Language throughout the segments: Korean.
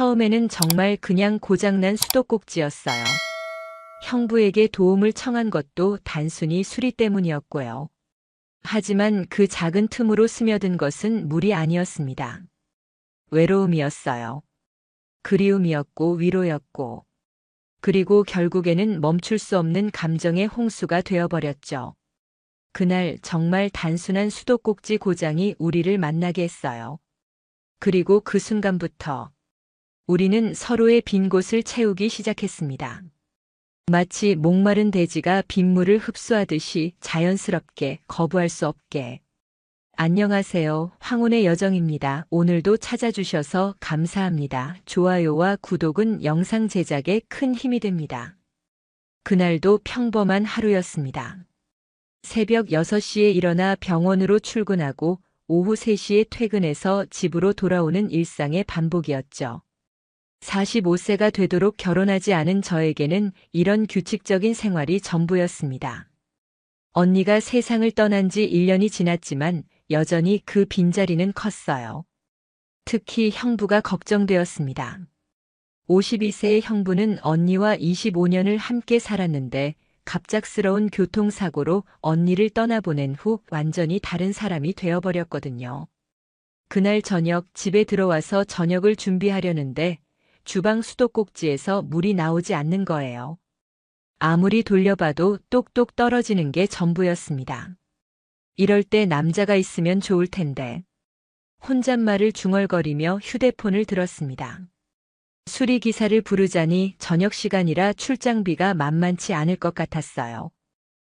처음에는 정말 그냥 고장난 수도꼭지였어요. 형부에게 도움을 청한 것도 단순히 수리 때문이었고요. 하지만 그 작은 틈으로 스며든 것은 물이 아니었습니다. 외로움이었어요. 그리움이었고 위로였고, 그리고 결국에는 멈출 수 없는 감정의 홍수가 되어버렸죠. 그날 정말 단순한 수도꼭지 고장이 우리를 만나게 했어요. 그리고 그 순간부터 우리는 서로의 빈 곳을 채우기 시작했습니다. 마치 목마른 돼지가 빗물을 흡수하듯이 자연스럽게, 거부할 수 없게. 안녕하세요. 황혼의 여정입니다. 오늘도 찾아주셔서 감사합니다. 좋아요와 구독은 영상 제작에 큰 힘이 됩니다. 그날도 평범한 하루였습니다. 새벽 6시에 일어나 병원으로 출근하고 오후 3시에 퇴근해서 집으로 돌아오는 일상의 반복이었죠. 45세가 되도록 결혼하지 않은 저에게는 이런 규칙적인 생활이 전부였습니다. 언니가 세상을 떠난 지 1년이 지났지만 여전히 그 빈자리는 컸어요. 특히 형부가 걱정되었습니다. 52세의 형부는 언니와 25년을 함께 살았는데 갑작스러운 교통사고로 언니를 떠나보낸 후 완전히 다른 사람이 되어버렸거든요. 그날 저녁 집에 들어와서 저녁을 준비하려는데 주방 수도꼭지에서 물이 나오지 않는 거예요. 아무리 돌려봐도 똑똑 떨어지는 게 전부였습니다. 이럴 때 남자가 있으면 좋을 텐데. 혼잣말을 중얼거리며 휴대폰을 들었습니다. 수리기사를 부르자니 저녁 시간이라 출장비가 만만치 않을 것 같았어요.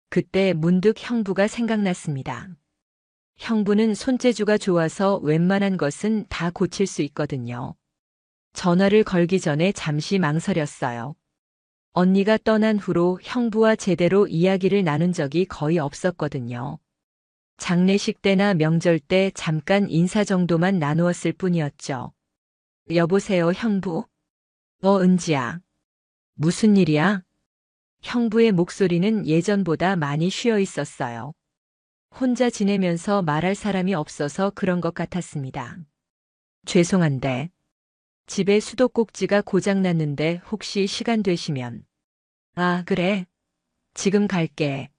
그때 문득 형부가 생각났습니다. 형부는 손재주가 좋아서 웬만한 것은 다 고칠 수 있거든요. 전화를 걸기 전에 잠시 망설였어요. 언니가 떠난 후로 형부와 제대로 이야기를 나눈 적이 거의 없었거든요. 장례식 때나 명절 때 잠깐 인사 정도만 나누었을 뿐이었죠. 여보세요, 형부? 은지야. 무슨 일이야? 형부의 목소리는 예전보다 많이 쉬어 있었어요. 혼자 지내면서 말할 사람이 없어서 그런 것 같았습니다. 죄송한데. 집에 수도꼭지가 고장났는데 혹시 시간 되시면. 아, 그래. 지금 갈게.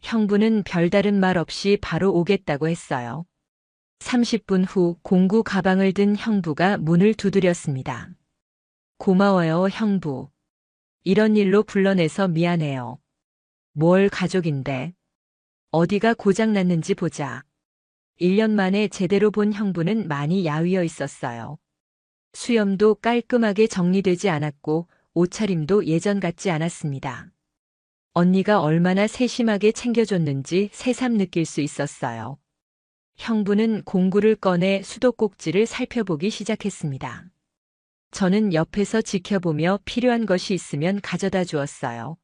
형부는 별다른 말 없이 바로 오겠다고 했어요. 30분 후 공구 가방을 든 형부가 문을 두드렸습니다. 고마워요, 형부. 이런 일로 불러내서 미안해요. 뭘 가족인데. 어디가 고장났는지 보자. 1년 만에 제대로 본 형부는 많이 야위어 있었어요. 수염도 깔끔하게 정리되지 않았고 옷차림도 예전 같지 않았습니다. 언니가 얼마나 세심하게 챙겨줬는지 새삼 느낄 수 있었어요. 형부는 공구를 꺼내 수도꼭지를 살펴보기 시작했습니다. 저는 옆에서 지켜보며 필요한 것이 있으면 가져다 주었어요.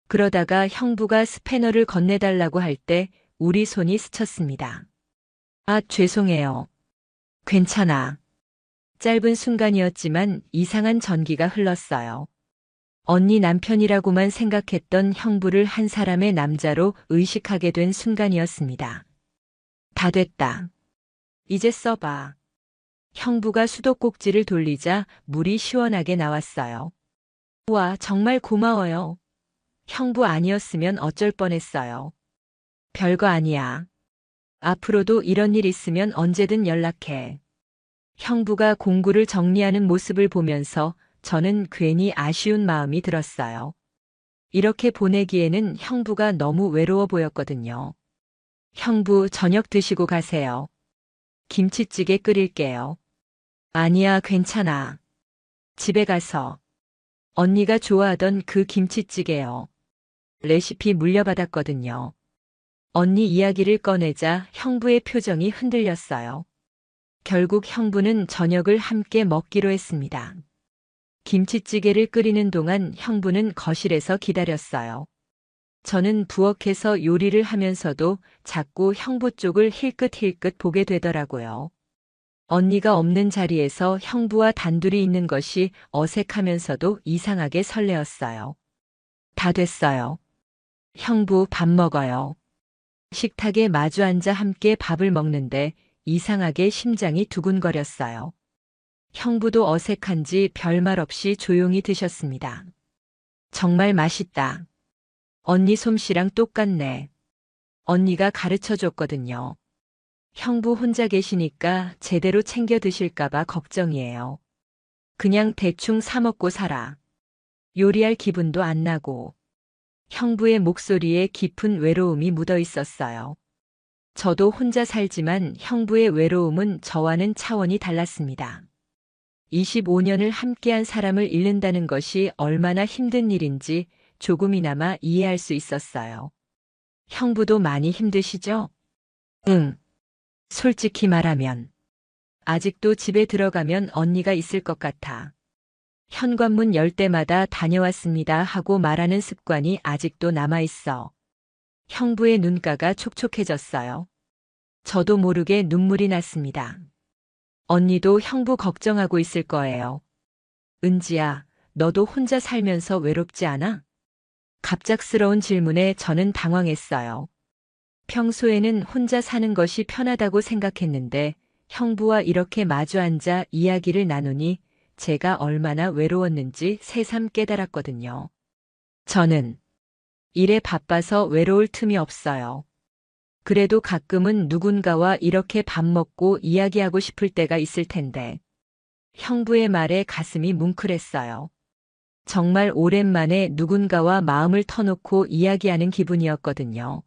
그러다가 형부가 스패너를 건네달라고 할 때 우리 손이 스쳤습니다. 아, 죄송해요. 괜찮아. 짧은 순간이었지만 이상한 전기가 흘렀어요. 언니 남편이라고만 생각했던 형부를 한 사람의 남자로 의식하게 된 순간이었습니다. 다 됐다. 이제 써봐. 형부가 수도꼭지를 돌리자 물이 시원하게 나왔어요. 와, 정말 고마워요. 형부 아니었으면 어쩔 뻔했어요. 별거 아니야. 앞으로도 이런 일 있으면 언제든 연락해. 형부가 공구를 정리하는 모습을 보면서 저는 괜히 아쉬운 마음이 들었어요. 이렇게 보내기에는 형부가 너무 외로워 보였거든요. 형부, 저녁 드시고 가세요. 김치찌개 끓일게요. 아니야, 괜찮아. 집에 가서. 언니가 좋아하던 그 김치찌개요. 레시피 물려받았거든요. 언니 이야기를 꺼내자 형부의 표정이 흔들렸어요. 결국 형부는 저녁을 함께 먹기로 했습니다. 김치찌개를 끓이는 동안 형부는 거실에서 기다렸어요. 저는 부엌에서 요리를 하면서도 자꾸 형부 쪽을 힐끗힐끗 보게 되더라고요. 언니가 없는 자리에서 형부와 단둘이 있는 것이 어색하면서도 이상하게 설레었어요. 다 됐어요. 형부, 밥 먹어요. 식탁에 마주 앉아 함께 밥을 먹는데 이상하게 심장이 두근거렸어요. 형부도 어색한지 별말 없이 조용히 드셨습니다. 정말 맛있다. 언니 솜씨랑 똑같네. 언니가 가르쳐 줬거든요. 형부 혼자 계시니까 제대로 챙겨 드실까봐 걱정이에요. 그냥 대충 사 먹고 살아. 요리할 기분도 안 나고. 형부의 목소리에 깊은 외로움이 묻어 있었어요. 저도 혼자 살지만 형부의 외로움은 저와는 차원이 달랐습니다. 25년을 함께한 사람을 잃는다는 것이 얼마나 힘든 일인지 조금이나마 이해할 수 있었어요. 형부도 많이 힘드시죠? 응. 솔직히 말하면. 아직도 집에 들어가면 언니가 있을 것 같아. 현관문 열 때마다 다녀왔습니다 하고 말하는 습관이 아직도 남아있어. 형부의 눈가가 촉촉해졌어요. 저도 모르게 눈물이 났습니다. 언니도 형부 걱정하고 있을 거예요. 은지야, 너도 혼자 살면서 외롭지 않아? 갑작스러운 질문에 저는 당황했어요. 평소에는 혼자 사는 것이 편하다고 생각했는데 형부와 이렇게 마주 앉아 이야기를 나누니 제가 얼마나 외로웠는지 새삼 깨달았거든요. 저는 일에 바빠서 외로울 틈이 없어요. 그래도 가끔은 누군가와 이렇게 밥 먹고 이야기하고 싶을 때가 있을 텐데. 형부의 말에 가슴이 뭉클했어요. 정말 오랜만에 누군가와 마음을 터놓고 이야기하는 기분이었거든요.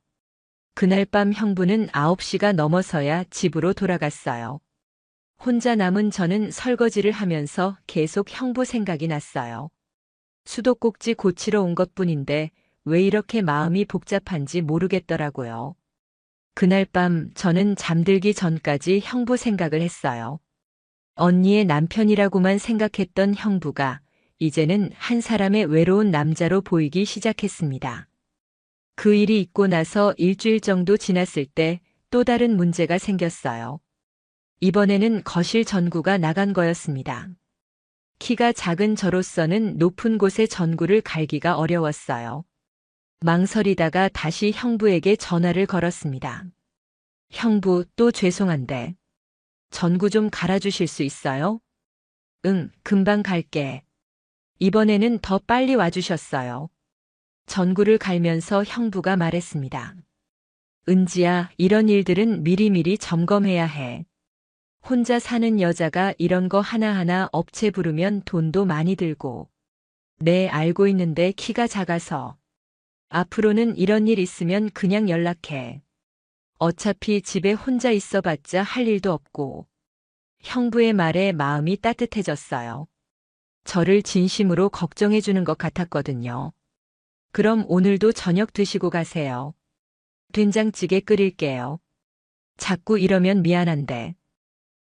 그날 밤 형부는 9시가 넘어서야 집으로 돌아갔어요. 혼자 남은 저는 설거지를 하면서 계속 형부 생각이 났어요. 수도꼭지 고치러 온 것뿐인데 왜 이렇게 마음이 복잡한지 모르겠더라고요. 그날 밤 저는 잠들기 전까지 형부 생각을 했어요. 언니의 남편이라고만 생각했던 형부가 이제는 한 사람의 외로운 남자로 보이기 시작했습니다. 그 일이 있고 나서 일주일 정도 지났을 때 또 다른 문제가 생겼어요. 이번에는 거실 전구가 나간 거였습니다. 키가 작은 저로서는 높은 곳에 전구를 갈기가 어려웠어요. 망설이다가 다시 형부에게 전화를 걸었습니다. 형부, 또 죄송한데 전구 좀 갈아주실 수 있어요? 응, 금방 갈게. 이번에는 더 빨리 와주셨어요. 전구를 갈면서 형부가 말했습니다. 은지야, 이런 일들은 미리미리 점검해야 해. 혼자 사는 여자가 이런 거 하나하나 업체 부르면 돈도 많이 들고. 네, 알고 있는데 키가 작아서. 앞으로는 이런 일 있으면 그냥 연락해. 어차피 집에 혼자 있어봤자 할 일도 없고. 형부의 말에 마음이 따뜻해졌어요. 저를 진심으로 걱정해주는 것 같았거든요. 그럼 오늘도 저녁 드시고 가세요. 된장찌개 끓일게요. 자꾸 이러면 미안한데.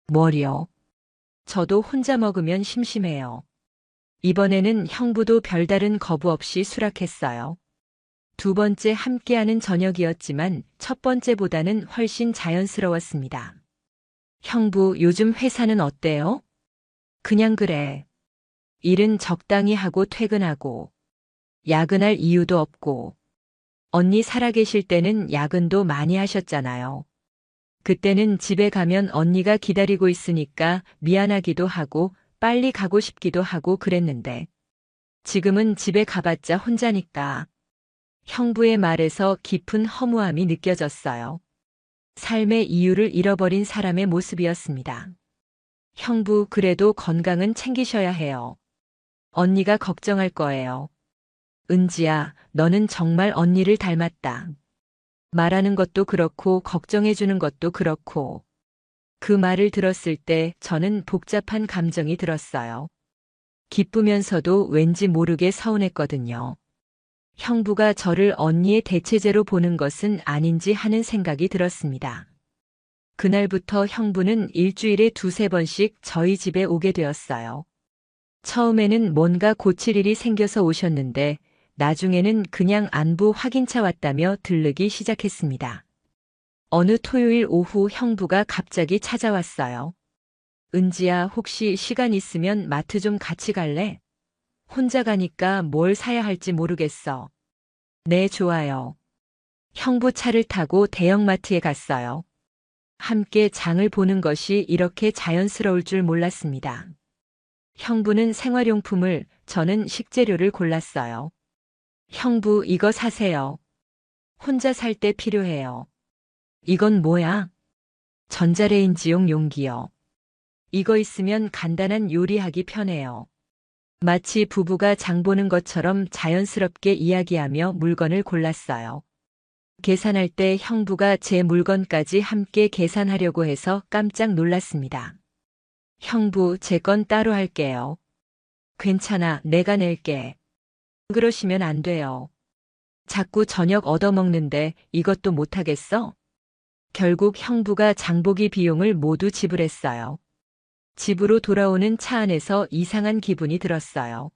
뭘요? 저도 혼자 먹으면 심심해요. 이번에는 형부도 별다른 거부 없이 수락했어요. 두 번째 함께하는 저녁이었지만 첫 번째보다는 훨씬 자연스러웠습니다. 형부, 요즘 회사는 어때요? 그냥 그래. 일은 적당히 하고 퇴근하고. 야근할 이유도 없고. 언니 살아계실 때는 야근도 많이 하셨잖아요. 그때는 집에 가면 언니가 기다리고 있으니까 미안하기도 하고 빨리 가고 싶기도 하고 그랬는데. 지금은 집에 가봤자 혼자니까. 형부의 말에서 깊은 허무함이 느껴졌어요. 삶의 이유를 잃어버린 사람의 모습이었습니다. 형부, 그래도 건강은 챙기셔야 해요. 언니가 걱정할 거예요. 은지야, 너는 정말 언니를 닮았다. 말하는 것도 그렇고 걱정해주는 것도 그렇고. 그 말을 들었을 때 저는 복잡한 감정이 들었어요. 기쁘면서도 왠지 모르게 서운했거든요. 형부가 저를 언니의 대체제로 보는 것은 아닌지 하는 생각이 들었습니다. 그날부터 형부는 일주일에 2~3번씩 저희 집에 오게 되었어요. 처음에는 뭔가 고칠 일이 생겨서 오셨는데 나중에는 그냥 안부 확인차 왔다며 들르기 시작했습니다. 어느 토요일 오후 형부가 갑자기 찾아왔어요. 은지야, 혹시 시간 있으면 마트 좀 같이 갈래? 혼자 가니까 뭘 사야 할지 모르겠어. 네, 좋아요. 형부 차를 타고 대형마트에 갔어요. 함께 장을 보는 것이 이렇게 자연스러울 줄 몰랐습니다. 형부는 생활용품을, 저는 식재료를 골랐어요. 형부, 이거 사세요. 혼자 살 때 필요해요. 이건 뭐야? 전자레인지용 용기요. 이거 있으면 간단한 요리하기 편해요. 마치 부부가 장 보는 것처럼 자연스럽게 이야기하며 물건을 골랐어요. 계산할 때 형부가 제 물건까지 함께 계산하려고 해서 깜짝 놀랐습니다. 형부, 제 건 따로 할게요. 괜찮아, 내가 낼게. 그러시면 안 돼요. 자꾸 저녁 얻어먹는데 이것도 못하겠어? 결국 형부가 장보기 비용을 모두 지불했어요. 집으로 돌아오는 차 안에서 이상한 기분이 들었어요.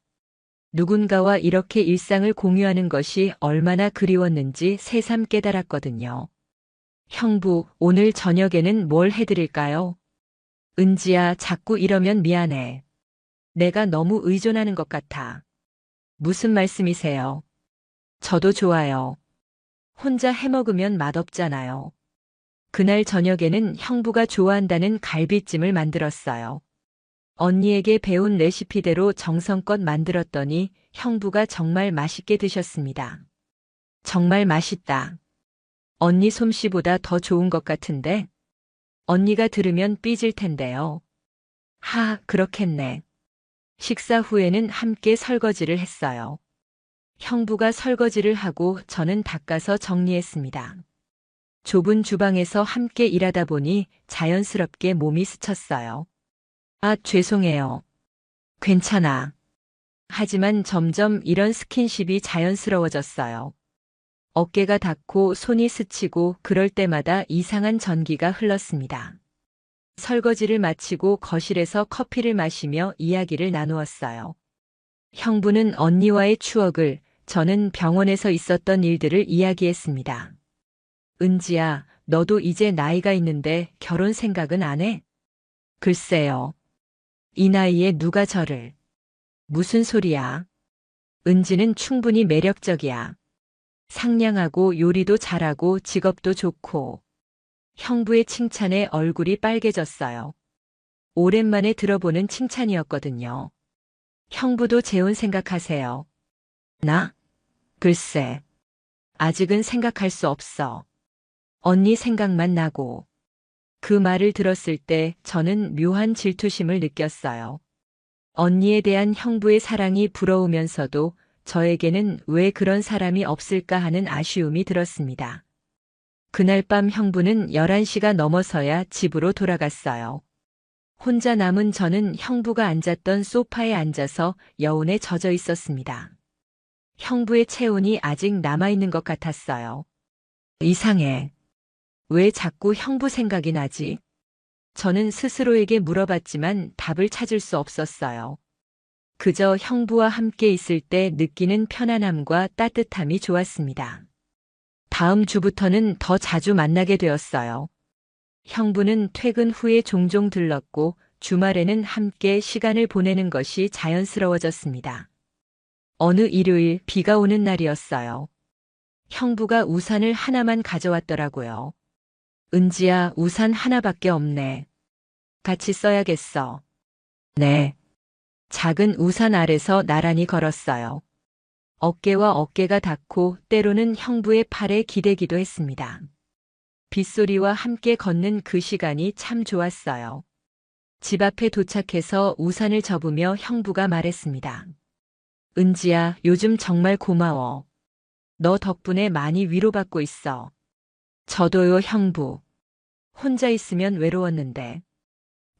누군가와 이렇게 일상을 공유하는 것이 얼마나 그리웠는지 새삼 깨달았거든요. 형부, 오늘 저녁에는 뭘 해드릴까요? 은지야, 자꾸 이러면 미안해. 내가 너무 의존하는 것 같아. 무슨 말씀이세요? 저도 좋아요. 혼자 해먹으면 맛없잖아요. 그날 저녁에는 형부가 좋아한다는 갈비찜을 만들었어요. 언니에게 배운 레시피대로 정성껏 만들었더니 형부가 정말 맛있게 드셨습니다. 정말 맛있다. 언니 솜씨보다 더 좋은 것 같은데? 언니가 들으면 삐질 텐데요. 하, 그렇겠네. 식사 후에는 함께 설거지를 했어요. 형부가 설거지를 하고 저는 닦아서 정리했습니다. 좁은 주방에서 함께 일하다 보니 자연스럽게 몸이 스쳤어요. 아, 죄송해요. 괜찮아. 하지만 점점 이런 스킨십이 자연스러워졌어요. 어깨가 닿고 손이 스치고 그럴 때마다 이상한 전기가 흘렀습니다. 설거지를 마치고 거실에서 커피를 마시며 이야기를 나누었어요. 형부는 언니와의 추억을, 저는 병원에서 있었던 일들을 이야기했습니다. 은지야, 너도 이제 나이가 있는데 결혼 생각은 안 해? 글쎄요. 이 나이에 누가 저를. 무슨 소리야? 은지는 충분히 매력적이야. 상냥하고 요리도 잘하고 직업도 좋고. 형부의 칭찬에 얼굴이 빨개졌어요. 오랜만에 들어보는 칭찬이었거든요. 형부도 재혼 생각하세요. 나? 글쎄. 아직은 생각할 수 없어. 언니 생각만 나고. 그 말을 들었을 때 저는 묘한 질투심을 느꼈어요. 언니에 대한 형부의 사랑이 부러우면서도 저에게는 왜 그런 사람이 없을까 하는 아쉬움이 들었습니다. 그날 밤 형부는 11시가 넘어서야 집으로 돌아갔어요. 혼자 남은 저는 형부가 앉았던 소파에 앉아서 여운에 젖어 있었습니다. 형부의 체온이 아직 남아있는 것 같았어요. 이상해. 왜 자꾸 형부 생각이 나지? 저는 스스로에게 물어봤지만 답을 찾을 수 없었어요. 그저 형부와 함께 있을 때 느끼는 편안함과 따뜻함이 좋았습니다. 다음 주부터는 더 자주 만나게 되었어요. 형부는 퇴근 후에 종종 들렀고 주말에는 함께 시간을 보내는 것이 자연스러워졌습니다. 어느 일요일 비가 오는 날이었어요. 형부가 우산을 하나만 가져왔더라고요. 은지야, 우산 하나밖에 없네. 같이 써야겠어. 네. 작은 우산 아래서 나란히 걸었어요. 어깨와 어깨가 닿고 때로는 형부의 팔에 기대기도 했습니다. 빗소리와 함께 걷는 그 시간이 참 좋았어요. 집 앞에 도착해서 우산을 접으며 형부가 말했습니다. 은지야, 요즘 정말 고마워. 너 덕분에 많이 위로받고 있어. 저도요, 형부. 혼자 있으면 외로웠는데.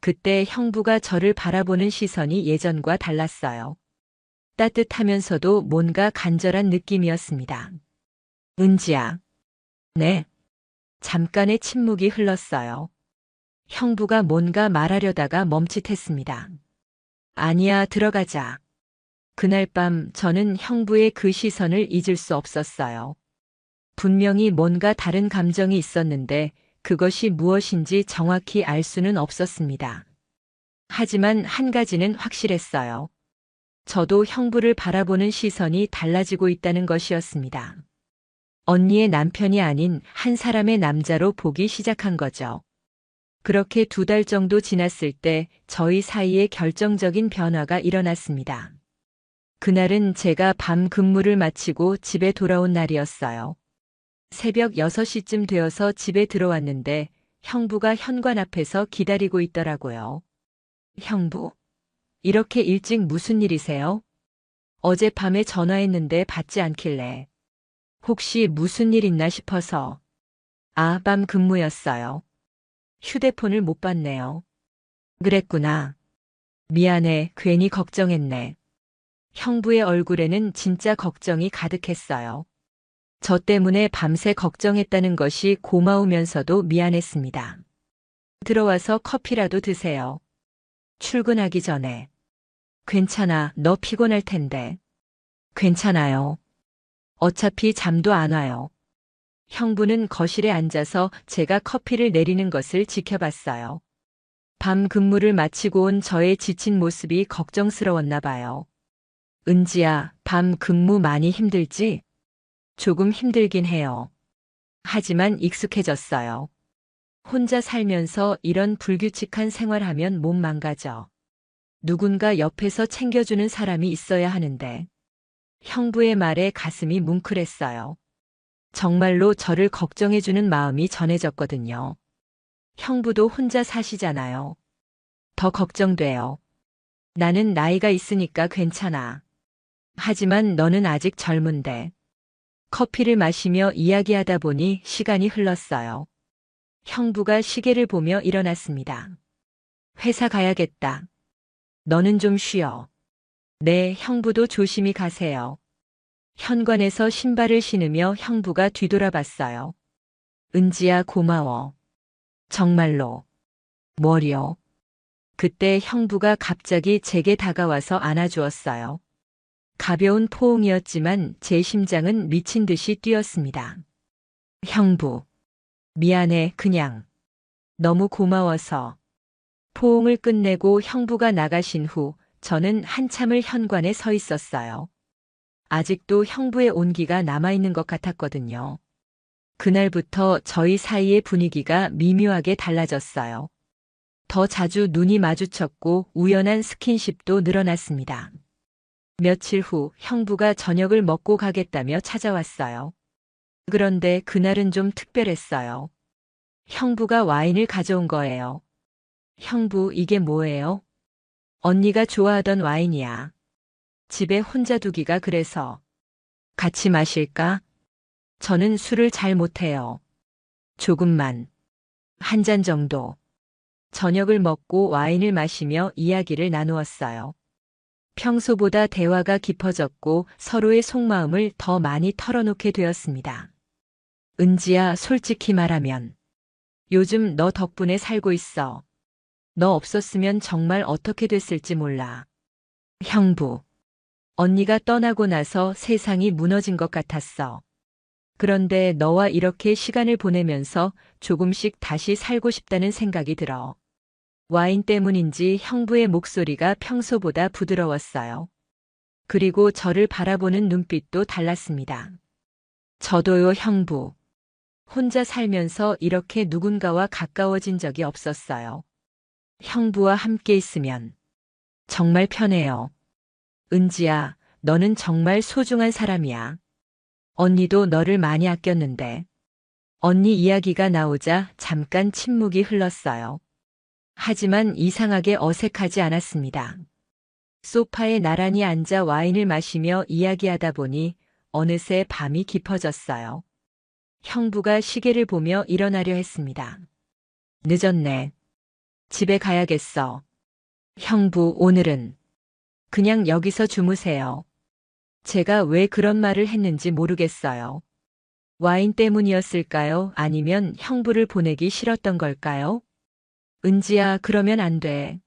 그때 형부가 저를 바라보는 시선이 예전과 달랐어요. 따뜻하면서도 뭔가 간절한 느낌이었습니다. 은지야. 네. 잠깐의 침묵이 흘렀어요. 형부가 뭔가 말하려다가 멈칫했습니다. 아니야, 들어가자. 그날 밤 저는 형부의 그 시선을 잊을 수 없었어요. 분명히 뭔가 다른 감정이 있었는데 그것이 무엇인지 정확히 알 수는 없었습니다. 하지만 한 가지는 확실했어요. 저도 형부를 바라보는 시선이 달라지고 있다는 것이었습니다. 언니의 남편이 아닌 한 사람의 남자로 보기 시작한 거죠. 그렇게 2달 정도 지났을 때 저희 사이에 결정적인 변화가 일어났습니다. 그날은 제가 밤 근무를 마치고 집에 돌아온 날이었어요. 새벽 6시쯤 되어서 집에 들어왔는데 형부가 현관 앞에서 기다리고 있더라고요. 형부, 이렇게 일찍 무슨 일이세요? 어젯밤에 전화했는데 받지 않길래. 혹시 무슨 일 있나 싶어서. 아, 밤 근무였어요. 휴대폰을 못 봤네요. 그랬구나. 미안해, 괜히 걱정했네. 형부의 얼굴에는 진짜 걱정이 가득했어요. 저 때문에 밤새 걱정했다는 것이 고마우면서도 미안했습니다. 들어와서 커피라도 드세요. 출근하기 전에. 괜찮아, 너 피곤할 텐데. 괜찮아요. 어차피 잠도 안 와요. 형부는 거실에 앉아서 제가 커피를 내리는 것을 지켜봤어요. 밤 근무를 마치고 온 저의 지친 모습이 걱정스러웠나 봐요. 은지야, 밤 근무 많이 힘들지? 조금 힘들긴 해요. 하지만 익숙해졌어요. 혼자 살면서 이런 불규칙한 생활하면 몸 망가져. 누군가 옆에서 챙겨주는 사람이 있어야 하는데. 형부의 말에 가슴이 뭉클했어요. 정말로 저를 걱정해주는 마음이 전해졌거든요. 형부도 혼자 사시잖아요. 더 걱정돼요. 나는 나이가 있으니까 괜찮아. 하지만 너는 아직 젊은데. 커피를 마시며 이야기하다 보니 시간이 흘렀어요. 형부가 시계를 보며 일어났습니다. 회사 가야겠다. 너는 좀 쉬어. 네, 형부도 조심히 가세요. 현관에서 신발을 신으며 형부가 뒤돌아봤어요. 은지야, 고마워. 정말로. 뭐려? 그때 형부가 갑자기 제게 다가와서 안아주었어요. 가벼운 포옹이었지만 제 심장은 미친 듯이 뛰었습니다. 형부. 미안해, 그냥. 너무 고마워서. 포옹을 끝내고 형부가 나가신 후 저는 한참을 현관에 서 있었어요. 아직도 형부의 온기가 남아있는 것 같았거든요. 그날부터 저희 사이의 분위기가 미묘하게 달라졌어요. 더 자주 눈이 마주쳤고 우연한 스킨십도 늘어났습니다. 며칠 후 형부가 저녁을 먹고 가겠다며 찾아왔어요. 그런데 그날은 좀 특별했어요. 형부가 와인을 가져온 거예요. 형부, 이게 뭐예요? 언니가 좋아하던 와인이야. 집에 혼자 두기가 그래서. 같이 마실까? 저는 술을 잘 못해요. 조금만. 한 잔 정도. 저녁을 먹고 와인을 마시며 이야기를 나누었어요. 평소보다 대화가 깊어졌고 서로의 속마음을 더 많이 털어놓게 되었습니다. 은지야, 솔직히 말하면 요즘 너 덕분에 살고 있어. 너 없었으면 정말 어떻게 됐을지 몰라. 형부. 언니가 떠나고 나서 세상이 무너진 것 같았어. 그런데 너와 이렇게 시간을 보내면서 조금씩 다시 살고 싶다는 생각이 들어. 와인 때문인지 형부의 목소리가 평소보다 부드러웠어요. 그리고 저를 바라보는 눈빛도 달랐습니다. 저도요, 형부. 혼자 살면서 이렇게 누군가와 가까워진 적이 없었어요. 형부와 함께 있으면 정말 편해요. 은지야, 너는 정말 소중한 사람이야. 언니도 너를 많이 아꼈는데. 언니 이야기가 나오자 잠깐 침묵이 흘렀어요. 하지만 이상하게 어색하지 않았습니다. 소파에 나란히 앉아 와인을 마시며 이야기하다 보니 어느새 밤이 깊어졌어요. 형부가 시계를 보며 일어나려 했습니다. 늦었네. 집에 가야겠어. 형부, 오늘은 그냥 여기서 주무세요. 제가 왜 그런 말을 했는지 모르겠어요. 와인 때문이었을까요? 아니면 형부를 보내기 싫었던 걸까요? 은지야, 그러면 안 돼.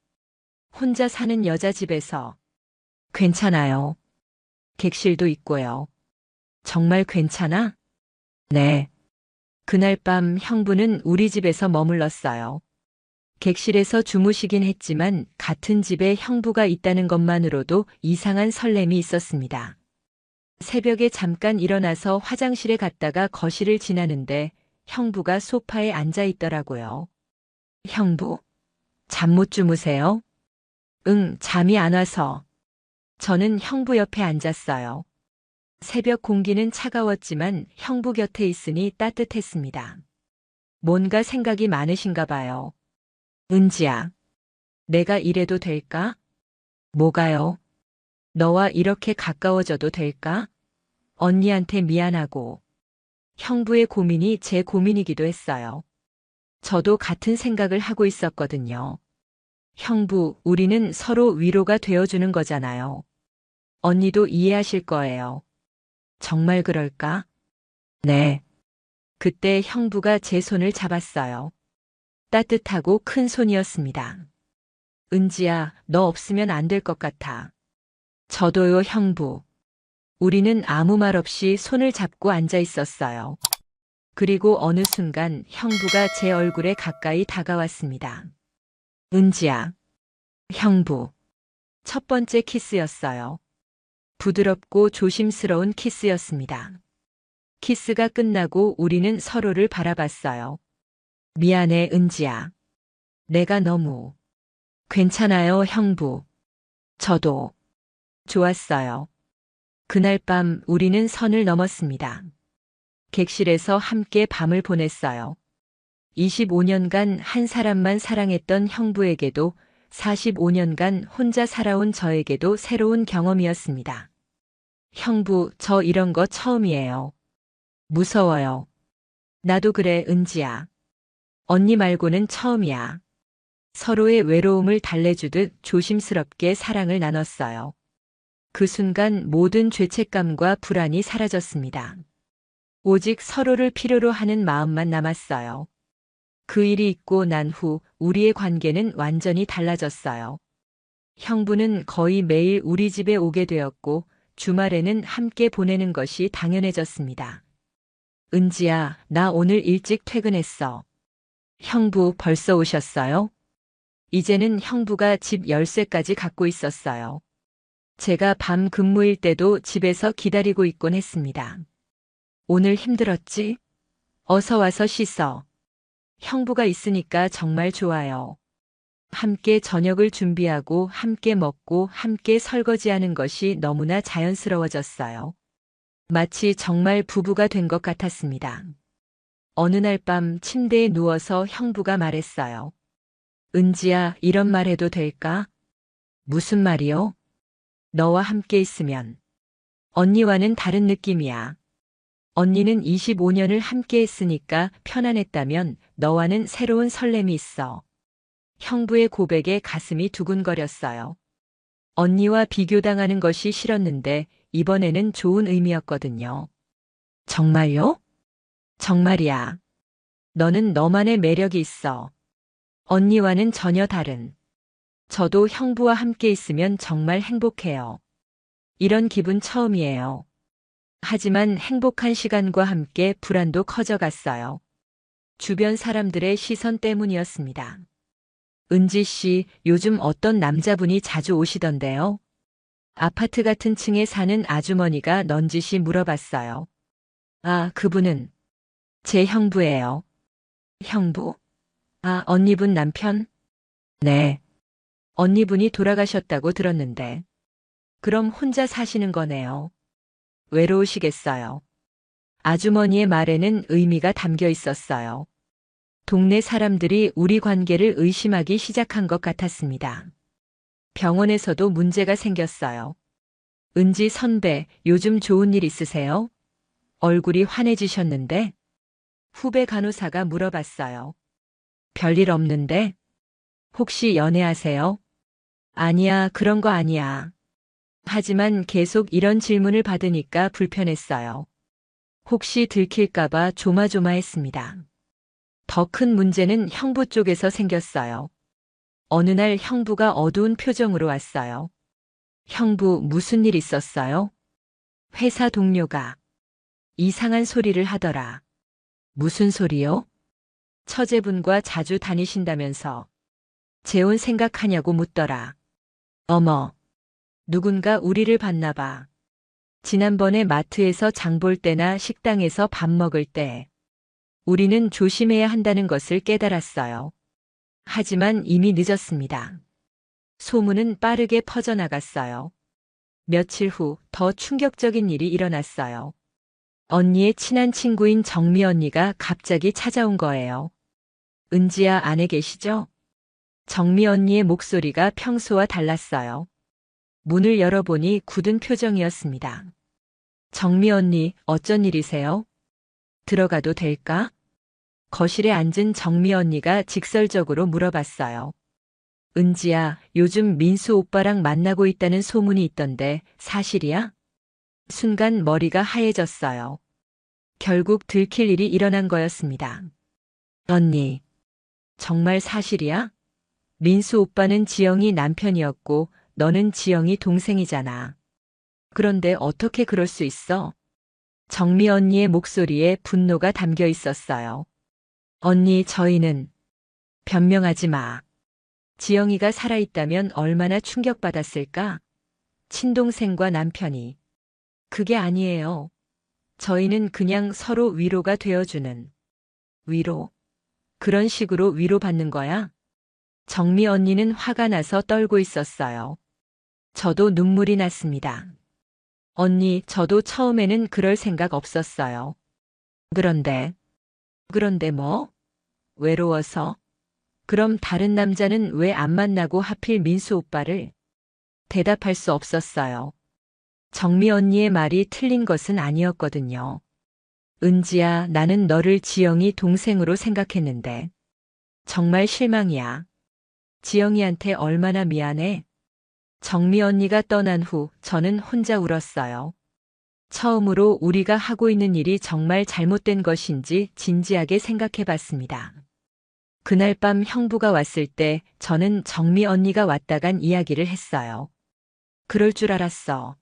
혼자 사는 여자 집에서. 괜찮아요. 객실도 있고요. 정말 괜찮아? 네. 그날 밤 형부는 우리 집에서 머물렀어요. 객실에서 주무시긴 했지만 같은 집에 형부가 있다는 것만으로도 이상한 설렘이 있었습니다. 새벽에 잠깐 일어나서 화장실에 갔다가 거실을 지나는데 형부가 소파에 앉아 있더라고요. 형부, 잠 못 주무세요? 응, 잠이 안 와서. 저는 형부 옆에 앉았어요. 새벽 공기는 차가웠지만 형부 곁에 있으니 따뜻했습니다. 뭔가 생각이 많으신가 봐요. 은지야, 내가 이래도 될까? 뭐가요? 너와 이렇게 가까워져도 될까? 언니한테 미안하고. 형부의 고민이 제 고민이기도 했어요. 저도 같은 생각을 하고 있었거든요. 형부, 우리는 서로 위로가 되어주는 거잖아요. 언니도 이해하실 거예요. 정말 그럴까? 네. 그때 형부가 제 손을 잡았어요. 따뜻하고 큰 손이었습니다. 은지야, 너 없으면 안 될 것 같아. 저도요, 형부. 우리는 아무 말 없이 손을 잡고 앉아 있었어요. 그리고 어느 순간 형부가 제 얼굴에 가까이 다가왔습니다. 은지야. 형부. 첫 번째 키스였어요. 부드럽고 조심스러운 키스였습니다. 키스가 끝나고 우리는 서로를 바라봤어요. 미안해, 은지야. 내가 너무. 괜찮아요, 형부. 저도. 좋았어요. 그날 밤 우리는 선을 넘었습니다. 객실에서 함께 밤을 보냈어요. 25년간 한 사람만 사랑했던 형부에게도 45년간 혼자 살아온 저에게도 새로운 경험이었습니다. 형부, 저 이런 거 처음이에요. 무서워요. 나도 그래, 은지야. 언니 말고는 처음이야. 서로의 외로움을 달래주듯 조심스럽게 사랑을 나눴어요. 그 순간 모든 죄책감과 불안이 사라졌습니다. 오직 서로를 필요로 하는 마음만 남았어요. 그 일이 있고 난 후 우리의 관계는 완전히 달라졌어요. 형부는 거의 매일 우리 집에 오게 되었고 주말에는 함께 보내는 것이 당연해졌습니다. 은지야, 나 오늘 일찍 퇴근했어. 형부 벌써 오셨어요? 이제는 형부가 집 열쇠까지 갖고 있었어요. 제가 밤 근무일 때도 집에서 기다리고 있곤 했습니다. 오늘 힘들었지? 어서 와서 씻어. 형부가 있으니까 정말 좋아요. 함께 저녁을 준비하고 함께 먹고 함께 설거지하는 것이 너무나 자연스러워졌어요. 마치 정말 부부가 된 것 같았습니다. 어느 날 밤 침대에 누워서 형부가 말했어요. 은지야, 이런 말 해도 될까? 무슨 말이요? 너와 함께 있으면. 언니와는 다른 느낌이야. 언니는 25년을 함께 했으니까 편안했다면 너와는 새로운 설렘이 있어. 형부의 고백에 가슴이 두근거렸어요. 언니와 비교당하는 것이 싫었는데 이번에는 좋은 의미였거든요. 정말요? 정말이야. 너는 너만의 매력이 있어. 언니와는 전혀 다른. 저도 형부와 함께 있으면 정말 행복해요. 이런 기분 처음이에요. 하지만 행복한 시간과 함께 불안도 커져갔어요. 주변 사람들의 시선 때문이었습니다. 은지 씨, 요즘 어떤 남자분이 자주 오시던데요? 아파트 같은 층에 사는 아주머니가 넌지시 물어봤어요. 아, 그분은 제 형부예요. 형부? 아, 언니분 남편? 네. 언니분이 돌아가셨다고 들었는데. 그럼 혼자 사시는 거네요. 외로우시겠어요. 아주머니의 말에는 의미가 담겨 있었어요. 동네 사람들이 우리 관계를 의심하기 시작한 것 같았습니다. 병원에서도 문제가 생겼어요. 은지 선배, 요즘 좋은 일 있으세요? 얼굴이 환해지셨는데? 후배 간호사가 물어봤어요. 별일 없는데? 혹시 연애하세요? 아니야, 그런 거 아니야. 하지만 계속 이런 질문을 받으니까 불편했어요. 혹시 들킬까봐 조마조마했습니다. 더 큰 문제는 형부 쪽에서 생겼어요. 어느 날 형부가 어두운 표정으로 왔어요. 형부, 무슨 일 있었어요? 회사 동료가 이상한 소리를 하더라. 무슨 소리요? 처제분과 자주 다니신다면서 재혼 생각하냐고 묻더라. 어머, 누군가 우리를 봤나 봐. 지난번에 마트에서 장볼 때나 식당에서 밥 먹을 때 우리는 조심해야 한다는 것을 깨달았어요. 하지만 이미 늦었습니다. 소문은 빠르게 퍼져나갔어요. 며칠 후 더 충격적인 일이 일어났어요. 언니의 친한 친구인 정미 언니가 갑자기 찾아온 거예요. 은지야, 안에 계시죠? 정미 언니의 목소리가 평소와 달랐어요. 문을 열어보니 굳은 표정이었습니다. 정미 언니, 어쩐 일이세요? 들어가도 될까? 거실에 앉은 정미 언니가 직설적으로 물어봤어요. 은지야, 요즘 민수 오빠랑 만나고 있다는 소문이 있던데 사실이야? 순간 머리가 하얘졌어요. 결국 들킬 일이 일어난 거였습니다. 언니, 정말 사실이야? 민수 오빠는 지영이 남편이었고 너는 지영이 동생이잖아. 그런데 어떻게 그럴 수 있어? 정미 언니의 목소리에 분노가 담겨 있었어요. 언니, 저희는 변명하지 마. 지영이가 살아있다면 얼마나 충격받았을까? 친동생과 남편이. 그게 아니에요. 저희는 그냥 서로 위로가 되어주는. 위로? 그런 식으로 위로받는 거야? 정미 언니는 화가 나서 떨고 있었어요. 저도 눈물이 났습니다. 언니, 저도 처음에는 그럴 생각 없었어요. 그런데 뭐? 외로워서? 그럼 다른 남자는 왜 안 만나고 하필 민수 오빠를? 대답할 수 없었어요. 정미 언니의 말이 틀린 것은 아니었거든요. 은지야, 나는 너를 지영이 동생으로 생각했는데. 정말 실망이야. 지영이한테 얼마나 미안해. 정미 언니가 떠난 후 저는 혼자 울었어요. 처음으로 우리가 하고 있는 일이 정말 잘못된 것인지 진지하게 생각해 봤습니다. 그날 밤 형부가 왔을 때 저는 정미 언니가 왔다 간 이야기를 했어요. 그럴 줄 알았어.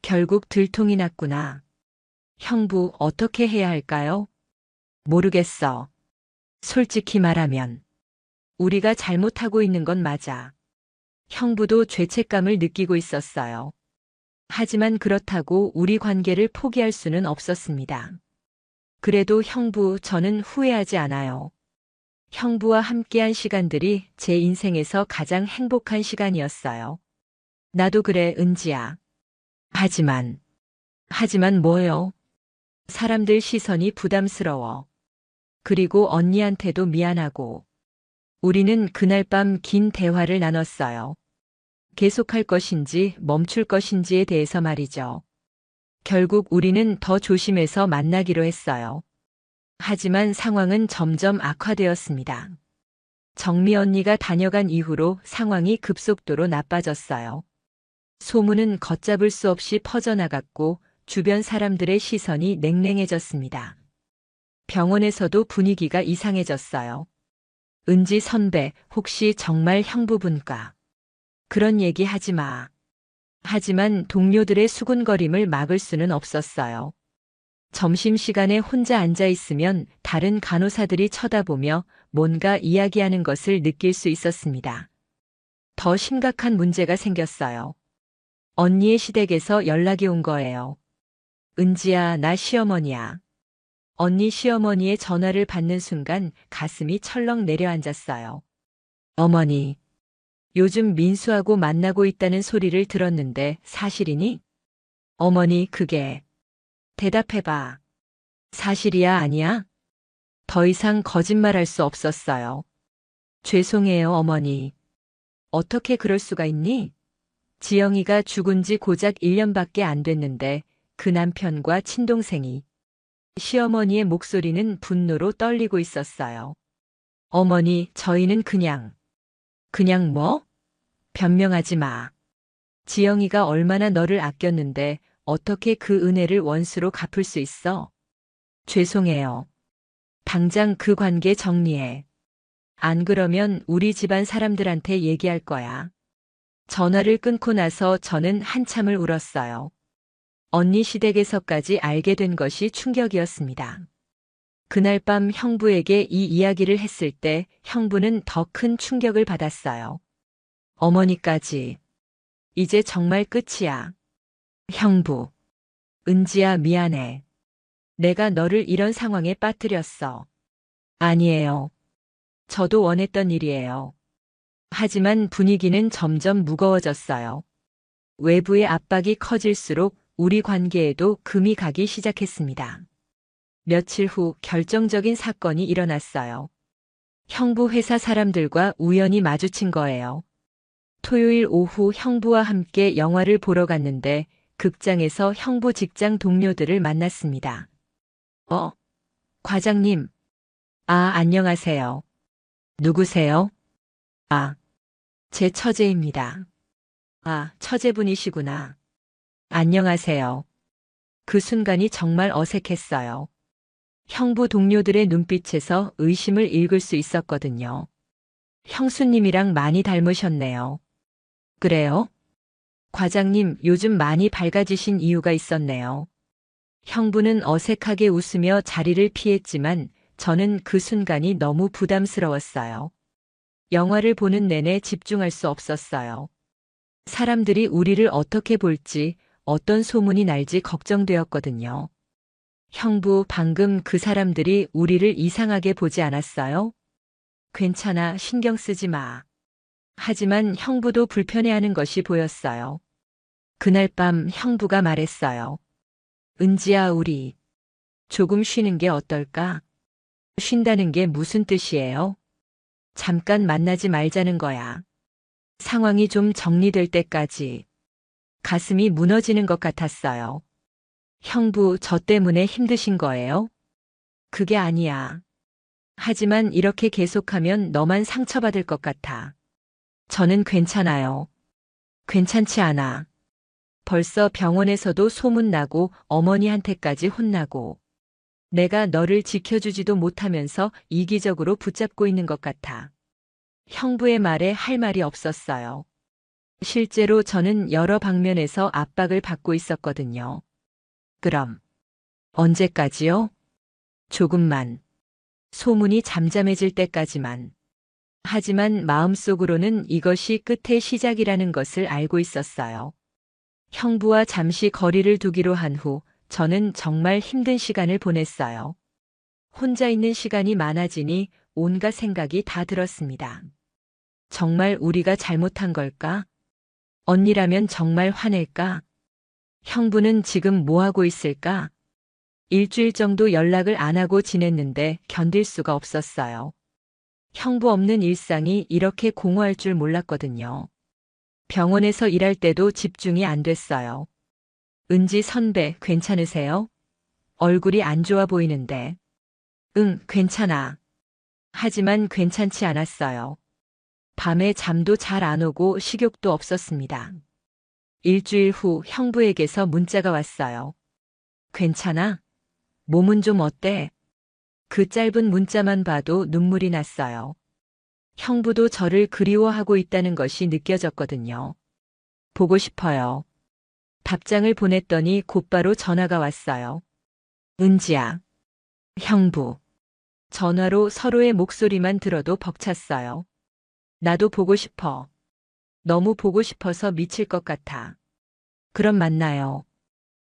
결국 들통이 났구나. 형부, 어떻게 해야 할까요? 모르겠어. 솔직히 말하면 우리가 잘못하고 있는 건 맞아. 형부도 죄책감을 느끼고 있었어요. 하지만 그렇다고 우리 관계를 포기할 수는 없었습니다. 그래도 형부, 저는 후회하지 않아요. 형부와 함께한 시간들이 제 인생에서 가장 행복한 시간이었어요. 나도 그래, 은지야. 하지만 뭐요? 사람들 시선이 부담스러워. 그리고 언니한테도 미안하고. 우리는 그날 밤 긴 대화를 나눴어요. 계속할 것인지 멈출 것인지에 대해서 말이죠. 결국 우리는 더 조심해서 만나기로 했어요. 하지만 상황은 점점 악화되었습니다. 정미 언니가 다녀간 이후로 상황이 급속도로 나빠졌어요. 소문은 걷잡을 수 없이 퍼져나갔고 주변 사람들의 시선이 냉랭해졌습니다. 병원에서도 분위기가 이상해졌어요. 은지 선배, 혹시 정말 형부분과 그런 얘기 하지 마. 하지만 동료들의 수군거림을 막을 수는 없었어요. 점심시간에 혼자 앉아 있으면 다른 간호사들이 쳐다보며 뭔가 이야기하는 것을 느낄 수 있었습니다. 더 심각한 문제가 생겼어요. 언니의 시댁에서 연락이 온 거예요. 은지야, 나 시어머니야. 언니 시어머니의 전화를 받는 순간 가슴이 철렁 내려앉았어요. 어머니, 요즘 민수하고 만나고 있다는 소리를 들었는데 사실이니? 어머니, 그게. 대답해봐. 사실이야, 아니야? 더 이상 거짓말할 수 없었어요. 죄송해요, 어머니. 어떻게 그럴 수가 있니? 지영이가 죽은 지 고작 1년밖에 안 됐는데 그 남편과 친동생이. 시어머니의 목소리는 분노로 떨리고 있었어요. 어머니, 저희는 그냥 뭐? 변명하지 마. 지영이가 얼마나 너를 아꼈는데 어떻게 그 은혜를 원수로 갚을 수 있어? 죄송해요. 당장 그 관계 정리해. 안 그러면 우리 집안 사람들한테 얘기할 거야. 전화를 끊고 나서 저는 한참을 울었어요. 언니 시댁에서까지 알게 된 것이 충격이었습니다. 그날 밤 형부에게 이 이야기를 했을 때 형부는 더 큰 충격을 받았어요. 어머니까지. 이제 정말 끝이야. 형부. 은지야, 미안해. 내가 너를 이런 상황에 빠뜨렸어. 아니에요. 저도 원했던 일이에요. 하지만 분위기는 점점 무거워졌어요. 외부의 압박이 커질수록 우리 관계에도 금이 가기 시작했습니다. 며칠 후 결정적인 사건이 일어났어요. 형부 회사 사람들과 우연히 마주친 거예요. 토요일 오후 형부와 함께 영화를 보러 갔는데 극장에서 형부 직장 동료들을 만났습니다. 과장님. 안녕하세요. 누구세요? 제 처제입니다. 처제분이시구나. 안녕하세요. 그 순간이 정말 어색했어요. 형부 동료들의 눈빛에서 의심을 읽을 수 있었거든요. 형수님이랑 많이 닮으셨네요. 그래요? 과장님, 요즘 많이 밝아지신 이유가 있었네요. 형부는 어색하게 웃으며 자리를 피했지만 저는 그 순간이 너무 부담스러웠어요. 영화를 보는 내내 집중할 수 없었어요. 사람들이 우리를 어떻게 볼지, 어떤 소문이 날지 걱정되었거든요. 형부, 방금 그 사람들이 우리를 이상하게 보지 않았어요? 괜찮아, 신경 쓰지 마. 하지만 형부도 불편해하는 것이 보였어요. 그날 밤 형부가 말했어요. 은지야, 우리 조금 쉬는 게 어떨까? 쉰다는 게 무슨 뜻이에요? 잠깐 만나지 말자는 거야. 상황이 좀 정리될 때까지. 가슴이 무너지는 것 같았어요. 형부, 저 때문에 힘드신 거예요? 그게 아니야. 하지만 이렇게 계속하면 너만 상처받을 것 같아. 저는 괜찮아요. 괜찮지 않아. 벌써 병원에서도 소문나고 어머니한테까지 혼나고 내가 너를 지켜주지도 못하면서 이기적으로 붙잡고 있는 것 같아. 형부의 말에 할 말이 없었어요. 실제로 저는 여러 방면에서 압박을 받고 있었거든요. 그럼 언제까지요? 조금만. 소문이 잠잠해질 때까지만. 하지만 마음속으로는 이것이 끝의 시작이라는 것을 알고 있었어요. 형부와 잠시 거리를 두기로 한 후 저는 정말 힘든 시간을 보냈어요. 혼자 있는 시간이 많아지니 온갖 생각이 다 들었습니다. 정말 우리가 잘못한 걸까? 언니라면 정말 화낼까? 형부는 지금 뭐 하고 있을까? 일주일 정도 연락을 안 하고 지냈는데 견딜 수가 없었어요. 형부 없는 일상이 이렇게 공허할 줄 몰랐거든요. 병원에서 일할 때도 집중이 안 됐어요. 은지 선배, 괜찮으세요? 얼굴이 안 좋아 보이는데. 응, 괜찮아. 하지만 괜찮지 않았어요. 밤에 잠도 잘 안 오고 식욕도 없었습니다. 일주일 후 형부에게서 문자가 왔어요. 괜찮아? 몸은 좀 어때? 그 짧은 문자만 봐도 눈물이 났어요. 형부도 저를 그리워하고 있다는 것이 느껴졌거든요. 보고 싶어요. 답장을 보냈더니 곧바로 전화가 왔어요. 은지야. 형부. 전화로 서로의 목소리만 들어도 벅찼어요. 나도 보고 싶어. 너무 보고 싶어서 미칠 것 같아. 그럼 만나요.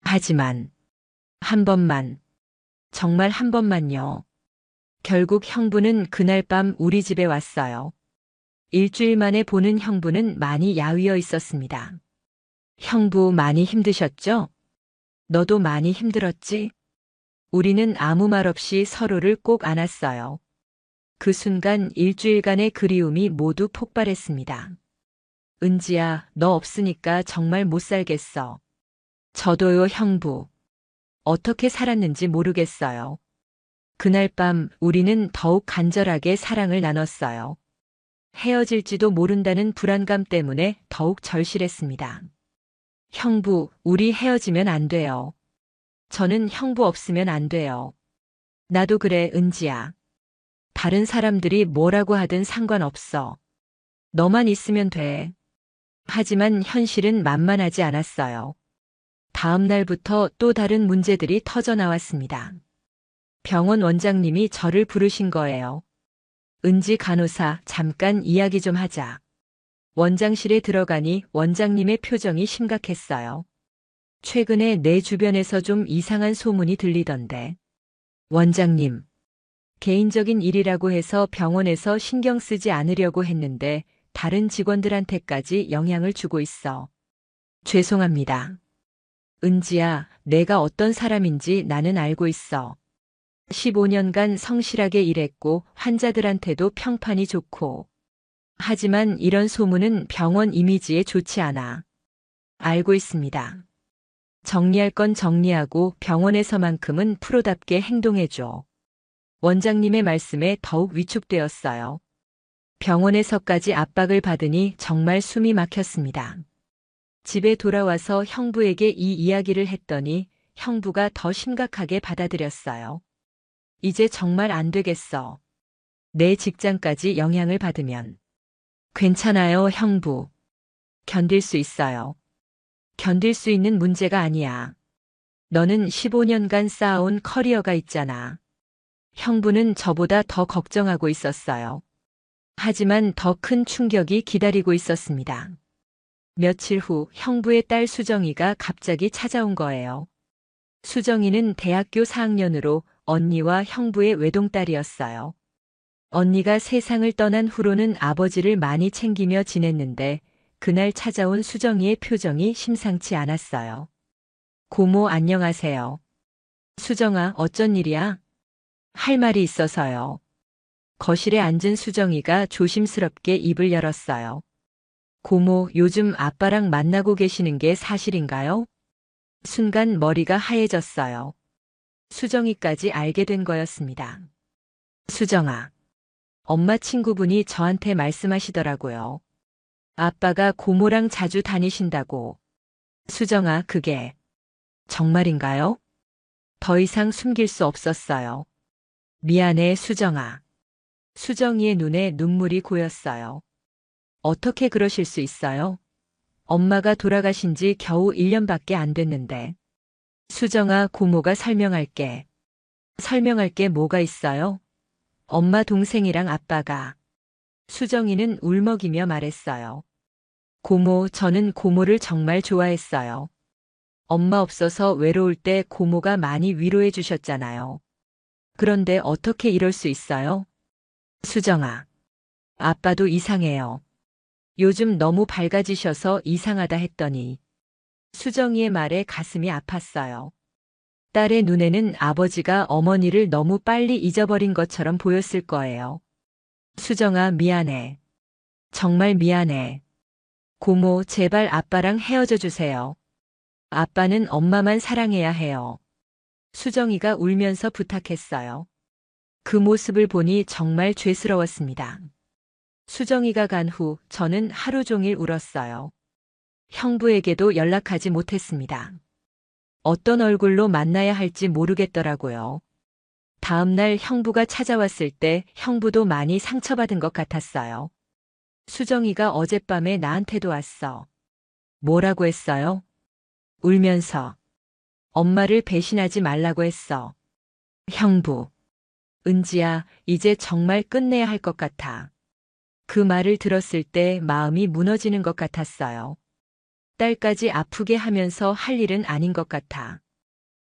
하지만 한 번만. 정말 한 번만요. 결국 형부는 그날 밤 우리 집에 왔어요. 일주일 만에 보는 형부는 많이 야위어 있었습니다. 형부 많이 힘드셨죠? 너도 많이 힘들었지? 우리는 아무 말 없이 서로를 꼭 안았어요. 그 순간 일주일간의 그리움이 모두 폭발했습니다. 은지야, 너 없으니까 정말 못 살겠어. 저도요, 형부. 어떻게 살았는지 모르겠어요. 그날 밤 우리는 더욱 간절하게 사랑을 나눴어요. 헤어질지도 모른다는 불안감 때문에 더욱 절실했습니다. 형부, 우리 헤어지면 안 돼요. 저는 형부 없으면 안 돼요. 나도 그래, 은지야. 다른 사람들이 뭐라고 하든 상관없어. 너만 있으면 돼. 하지만 현실은 만만하지 않았어요. 다음 날부터 또 다른 문제들이 터져 나왔습니다. 병원 원장님이 저를 부르신 거예요. 은지 간호사, 잠깐 이야기 좀 하자. 원장실에 들어가니 원장님의 표정이 심각했어요. 최근에 내 주변에서 좀 이상한 소문이 들리던데. 원장님, 개인적인 일이라고 해서 병원에서 신경 쓰지 않으려고 했는데 다른 직원들한테까지 영향을 주고 있어. 죄송합니다. 은지야, 내가 어떤 사람인지 나는 알고 있어. 15년간 성실하게 일했고 환자들한테도 평판이 좋고. 하지만 이런 소문은 병원 이미지에 좋지 않아. 알고 있습니다. 정리할 건 정리하고 병원에서만큼은 프로답게 행동해줘. 원장님의 말씀에 더욱 위축되었어요. 병원에서까지 압박을 받으니 정말 숨이 막혔습니다. 집에 돌아와서 형부에게 이 이야기를 했더니 형부가 더 심각하게 받아들였어요. 이제 정말 안 되겠어. 내 직장까지 영향을 받으면. 괜찮아요, 형부. 견딜 수 있어요. 견딜 수 있는 문제가 아니야. 너는 15년간 쌓아온 커리어가 있잖아. 형부는 저보다 더 걱정하고 있었어요. 하지만 더 큰 충격이 기다리고 있었습니다. 며칠 후 형부의 딸 수정이가 갑자기 찾아온 거예요. 수정이는 대학교 4학년으로 언니와 형부의 외동딸이었어요. 언니가 세상을 떠난 후로는 아버지를 많이 챙기며 지냈는데 그날 찾아온 수정이의 표정이 심상치 않았어요. 고모 안녕하세요. 수정아, 어쩐 일이야? 할 말이 있어서요. 거실에 앉은 수정이가 조심스럽게 입을 열었어요. 고모, 요즘 아빠랑 만나고 계시는 게 사실인가요? 순간 머리가 하얘졌어요. 수정이까지 알게 된 거였습니다. 수정아, 엄마 친구분이 저한테 말씀하시더라고요. 아빠가 고모랑 자주 다니신다고. 수정아, 그게 정말인가요? 더 이상 숨길 수 없었어요. 미안해, 수정아. 수정이의 눈에 눈물이 고였어요. 어떻게 그러실 수 있어요? 엄마가 돌아가신 지 겨우 1년밖에 안 됐는데. 수정아, 고모가 설명할게. 설명할 게 뭐가 있어요? 엄마 동생이랑 아빠가. 수정이는 울먹이며 말했어요. 고모, 저는 고모를 정말 좋아했어요. 엄마 없어서 외로울 때 고모가 많이 위로해 주셨잖아요. 그런데 어떻게 이럴 수 있어요? 수정아, 아빠도 이상해요. 요즘 너무 밝아지셔서 이상하다 했더니. 수정이의 말에 가슴이 아팠어요. 딸의 눈에는 아버지가 어머니를 너무 빨리 잊어버린 것처럼 보였을 거예요. 수정아, 미안해. 정말 미안해. 고모, 제발 아빠랑 헤어져 주세요. 아빠는 엄마만 사랑해야 해요. 수정이가 울면서 부탁했어요. 그 모습을 보니 정말 죄스러웠습니다. 수정이가 간 후 저는 하루 종일 울었어요. 형부에게도 연락하지 못했습니다. 어떤 얼굴로 만나야 할지 모르겠더라고요. 다음 날 형부가 찾아왔을 때 형부도 많이 상처받은 것 같았어요. 수정이가 어젯밤에 나한테도 왔어. 뭐라고 했어요? 울면서. 엄마를 배신하지 말라고 했어. 형부. 은지야, 이제 정말 끝내야 할 것 같아. 그 말을 들었을 때 마음이 무너지는 것 같았어요. 딸까지 아프게 하면서 할 일은 아닌 것 같아.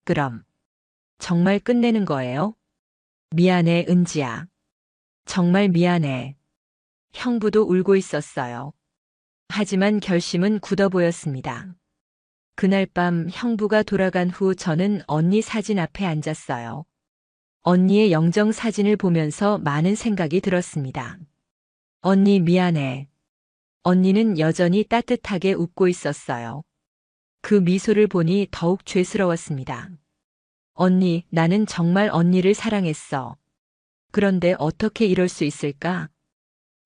그럼 정말 끝내는 거예요? 미안해, 은지야. 정말 미안해. 형부도 울고 있었어요. 하지만 결심은 굳어 보였습니다. 그날 밤 형부가 돌아간 후 저는 언니 사진 앞에 앉았어요. 언니의 영정 사진을 보면서 많은 생각이 들었습니다. 언니 미안해. 언니는 여전히 따뜻하게 웃고 있었어요. 그 미소를 보니 더욱 죄스러웠습니다. 언니, 나는 정말 언니를 사랑했어. 그런데 어떻게 이럴 수 있을까?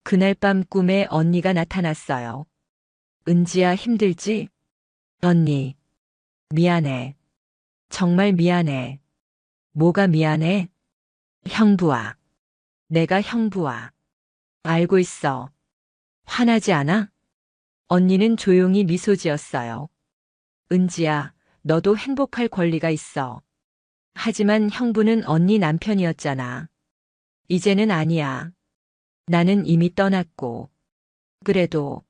그날 밤 꿈에 언니가 나타났어요. 은지야, 힘들지? 언니, 미안해. 정말 미안해. 뭐가 미안해? 형부와. 내가 형부와. 알고 있어. 화나지 않아? 언니는 조용히 미소 지었어요. 은지야, 너도 행복할 권리가 있어. 하지만 형부는 언니 남편이었잖아. 이제는 아니야. 나는 이미 떠났고. 그래도,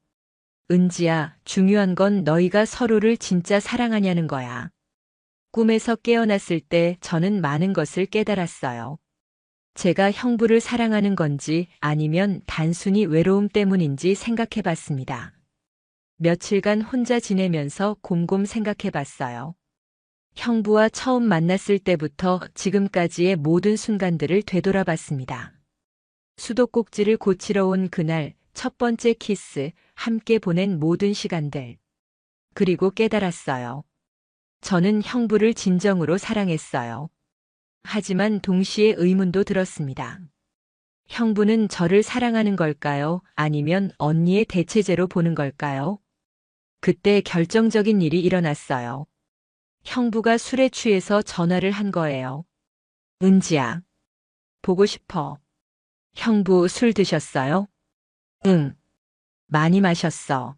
은지야, 중요한 건 너희가 서로를 진짜 사랑하냐는 거야. 꿈에서 깨어났을 때 저는 많은 것을 깨달았어요. 제가 형부를 사랑하는 건지 아니면 단순히 외로움 때문인지 생각해 봤습니다. 며칠간 혼자 지내면서 곰곰 생각해 봤어요. 형부와 처음 만났을 때부터 지금까지의 모든 순간들을 되돌아봤습니다. 수도꼭지를 고치러 온 그날, 첫 번째 키스, 함께 보낸 모든 시간들. 그리고 깨달았어요. 저는 형부를 진정으로 사랑했어요. 하지만 동시에 의문도 들었습니다. 형부는 저를 사랑하는 걸까요? 아니면 언니의 대체제로 보는 걸까요? 그때 결정적인 일이 일어났어요. 형부가 술에 취해서 전화를 한 거예요. 은지야, 보고 싶어. 형부 술 드셨어요? 응, 많이 마셨어.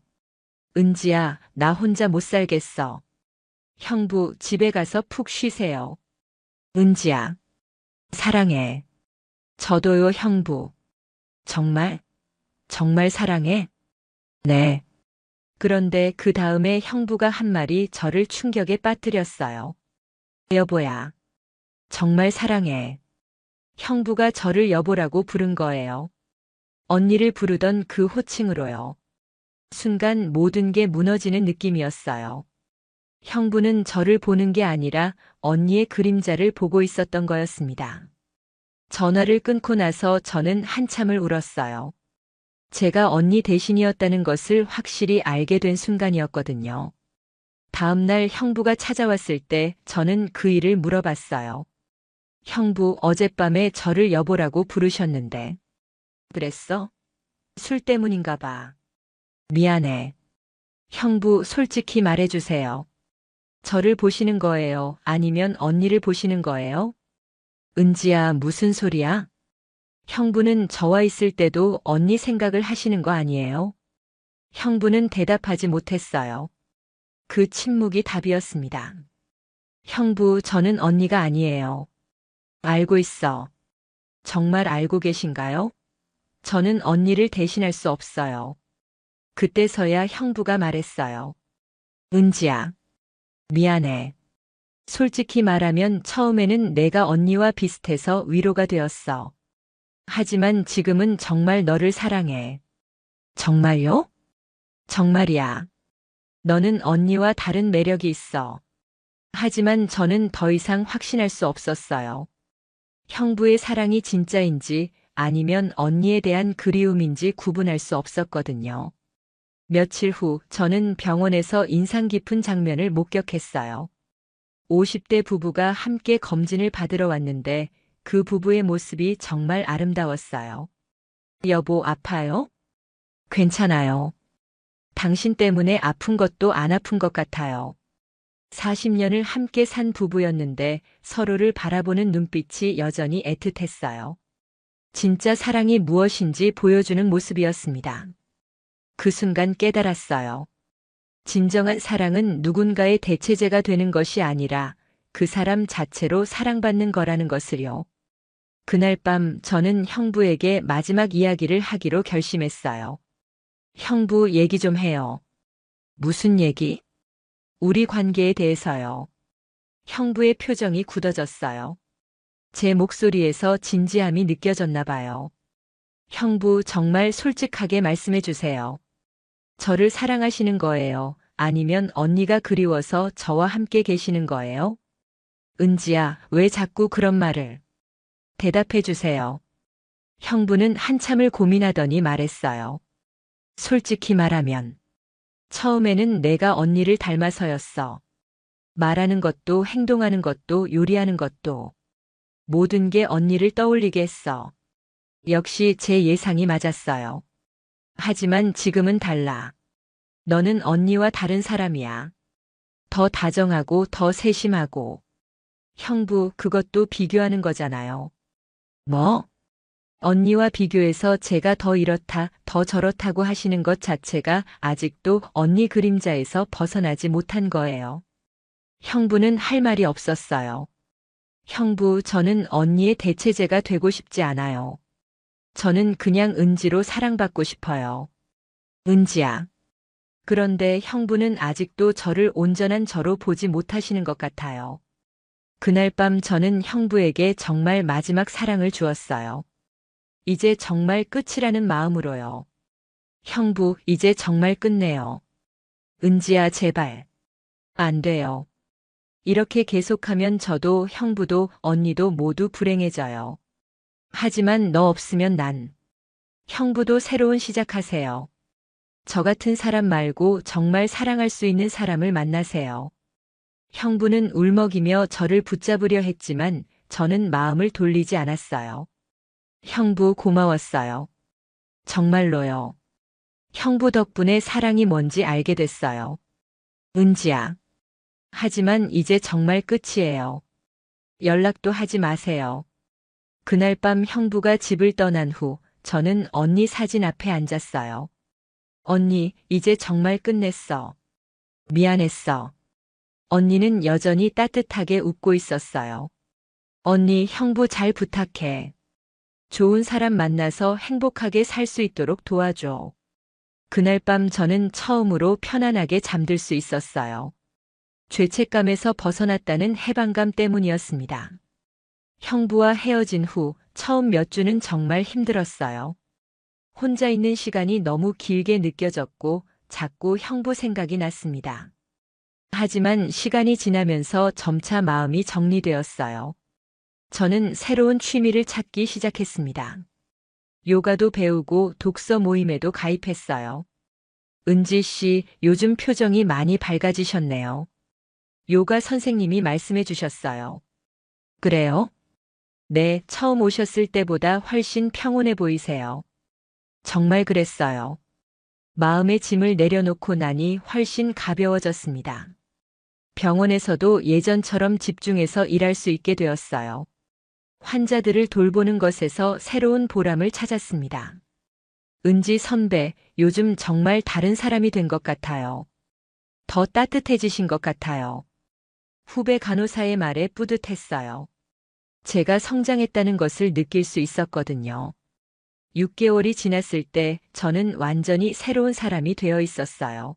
은지야, 나 혼자 못 살겠어. 형부, 집에 가서 푹 쉬세요. 은지야, 사랑해. 저도요, 형부. 정말? 정말 사랑해? 네. 그런데 그 다음에 형부가 한 말이 저를 충격에 빠뜨렸어요. 여보야, 정말 사랑해. 형부가 저를 여보라고 부른 거예요. 언니를 부르던 그 호칭으로요. 순간 모든 게 무너지는 느낌이었어요. 형부는 저를 보는 게 아니라 언니의 그림자를 보고 있었던 거였습니다. 전화를 끊고 나서 저는 한참을 울었어요. 제가 언니 대신이었다는 것을 확실히 알게 된 순간이었거든요. 다음 날 형부가 찾아왔을 때 저는 그 일을 물어봤어요. 형부, 어젯밤에 저를 여보라고 부르셨는데. 그랬어? 술 때문인가 봐. 미안해. 형부, 솔직히 말해주세요. 저를 보시는 거예요? 아니면 언니를 보시는 거예요? 은지야, 무슨 소리야? 형부는 저와 있을 때도 언니 생각을 하시는 거 아니에요? 형부는 대답하지 못했어요. 그 침묵이 답이었습니다. 형부, 저는 언니가 아니에요. 알고 있어. 정말 알고 계신가요? 저는 언니를 대신할 수 없어요. 그때서야 형부가 말했어요. 은지야, 미안해. 솔직히 말하면 처음에는 내가 언니와 비슷해서 위로가 되었어. 하지만 지금은 정말 너를 사랑해. 정말요? 정말이야. 너는 언니와 다른 매력이 있어. 하지만 저는 더 이상 확신할 수 없었어요. 형부의 사랑이 진짜인지 아니면 언니에 대한 그리움인지 구분할 수 없었거든요. 며칠 후 저는 병원에서 인상 깊은 장면을 목격했어요. 50대 부부가 함께 검진을 받으러 왔는데 그 부부의 모습이 정말 아름다웠어요. 여보, 아파요? 괜찮아요. 당신 때문에 아픈 것도 안 아픈 것 같아요. 40년을 함께 산 부부였는데 서로를 바라보는 눈빛이 여전히 애틋했어요. 진짜 사랑이 무엇인지 보여주는 모습이었습니다. 그 순간 깨달았어요. 진정한 사랑은 누군가의 대체제가 되는 것이 아니라 그 사람 자체로 사랑받는 거라는 것을요. 그날 밤 저는 형부에게 마지막 이야기를 하기로 결심했어요. 형부, 얘기 좀 해요. 무슨 얘기? 우리 관계에 대해서요. 형부의 표정이 굳어졌어요. 제 목소리에서 진지함이 느껴졌나 봐요. 형부, 정말 솔직하게 말씀해 주세요. 저를 사랑하시는 거예요? 아니면 언니가 그리워서 저와 함께 계시는 거예요? 은지야, 왜 자꾸 그런 말을? 대답해 주세요. 형부는 한참을 고민하더니 말했어요. 솔직히 말하면, 처음에는 내가 언니를 닮아서였어. 말하는 것도 행동하는 것도 요리하는 것도 모든 게 언니를 떠올리게 했어. 역시 제 예상이 맞았어요. 하지만 지금은 달라. 너는 언니와 다른 사람이야. 더 다정하고 더 세심하고. 형부, 그것도 비교하는 거잖아요. 뭐? 언니와 비교해서 제가 더 이렇다, 더 저렇다고 하시는 것 자체가 아직도 언니 그림자에서 벗어나지 못한 거예요. 형부는 할 말이 없었어요. 형부, 저는 언니의 대체제가 되고 싶지 않아요. 저는 그냥 은지로 사랑받고 싶어요. 은지야. 그런데 형부는 아직도 저를 온전한 저로 보지 못하시는 것 같아요. 그날 밤 저는 형부에게 정말 마지막 사랑을 주었어요. 이제 정말 끝이라는 마음으로요. 형부, 이제 정말 끝내요. 은지야, 제발. 안 돼요. 이렇게 계속하면 저도 형부도 언니도 모두 불행해져요. 하지만 너 없으면 난. 형부도 새로운 시작하세요. 저 같은 사람 말고 정말 사랑할 수 있는 사람을 만나세요. 형부는 울먹이며 저를 붙잡으려 했지만 저는 마음을 돌리지 않았어요. 형부 고마웠어요. 정말로요. 형부 덕분에 사랑이 뭔지 알게 됐어요. 은지야. 하지만 이제 정말 끝이에요. 연락도 하지 마세요. 그날 밤 형부가 집을 떠난 후 저는 언니 사진 앞에 앉았어요. 언니, 이제 정말 끝냈어. 미안했어. 언니는 여전히 따뜻하게 웃고 있었어요. 언니, 형부 잘 부탁해. 좋은 사람 만나서 행복하게 살 수 있도록 도와줘. 그날 밤 저는 처음으로 편안하게 잠들 수 있었어요. 죄책감에서 벗어났다는 해방감 때문이었습니다. 형부와 헤어진 후 처음 몇 주는 정말 힘들었어요. 혼자 있는 시간이 너무 길게 느껴졌고 자꾸 형부 생각이 났습니다. 하지만 시간이 지나면서 점차 마음이 정리되었어요. 저는 새로운 취미를 찾기 시작했습니다. 요가도 배우고 독서 모임에도 가입했어요. 은지 씨, 요즘 표정이 많이 밝아지셨네요. 요가 선생님이 말씀해 주셨어요. 그래요? 네, 처음 오셨을 때보다 훨씬 평온해 보이세요. 정말 그랬어요. 마음의 짐을 내려놓고 나니 훨씬 가벼워졌습니다. 병원에서도 예전처럼 집중해서 일할 수 있게 되었어요. 환자들을 돌보는 것에서 새로운 보람을 찾았습니다. 은지 선배, 요즘 정말 다른 사람이 된 것 같아요. 더 따뜻해지신 것 같아요. 후배 간호사의 말에 뿌듯했어요. 제가 성장했다는 것을 느낄 수 있었거든요. 6개월이 지났을 때 저는 완전히 새로운 사람이 되어 있었어요.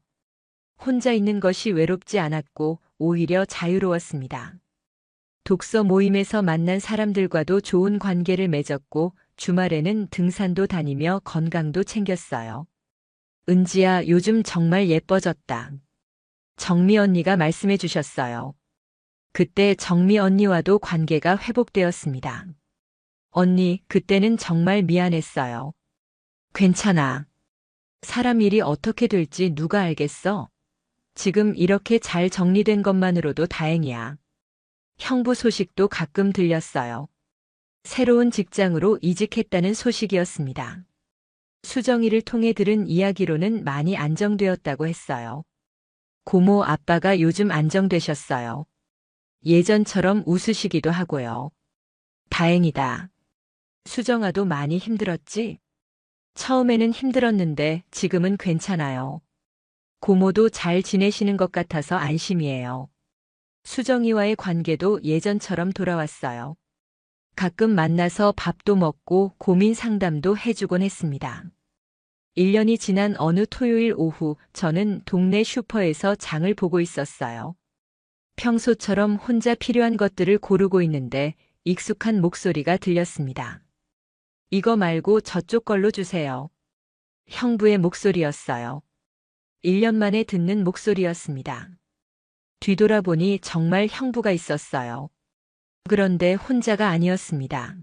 혼자 있는 것이 외롭지 않았고 오히려 자유로웠습니다. 독서 모임에서 만난 사람들과도 좋은 관계를 맺었고 주말에는 등산도 다니며 건강도 챙겼어요. 은지야, 요즘 정말 예뻐졌다. 정미 언니가 말씀해 주셨어요. 그때 정미 언니와도 관계가 회복되었습니다. 언니, 그때는 정말 미안했어요. 괜찮아. 사람 일이 어떻게 될지 누가 알겠어? 지금 이렇게 잘 정리된 것만으로도 다행이야. 형부 소식도 가끔 들렸어요. 새로운 직장으로 이직했다는 소식이었습니다. 수정이를 통해 들은 이야기로는 많이 안정되었다고 했어요. 고모 아빠가 요즘 안정되셨어요. 예전처럼 웃으시기도 하고요. 다행이다. 수정아도 많이 힘들었지? 처음에는 힘들었는데 지금은 괜찮아요. 고모도 잘 지내시는 것 같아서 안심이에요. 수정이와의 관계도 예전처럼 돌아왔어요. 가끔 만나서 밥도 먹고 고민 상담도 해주곤 했습니다. 1년이 지난 어느 토요일 오후 저는 동네 슈퍼에서 장을 보고 있었어요. 평소처럼 혼자 필요한 것들을 고르고 있는데 익숙한 목소리가 들렸습니다. 이거 말고 저쪽 걸로 주세요. 형부의 목소리였어요. 1년 만에 듣는 목소리였습니다. 뒤돌아보니 정말 형부가 있었어요. 그런데 혼자가 아니었습니다.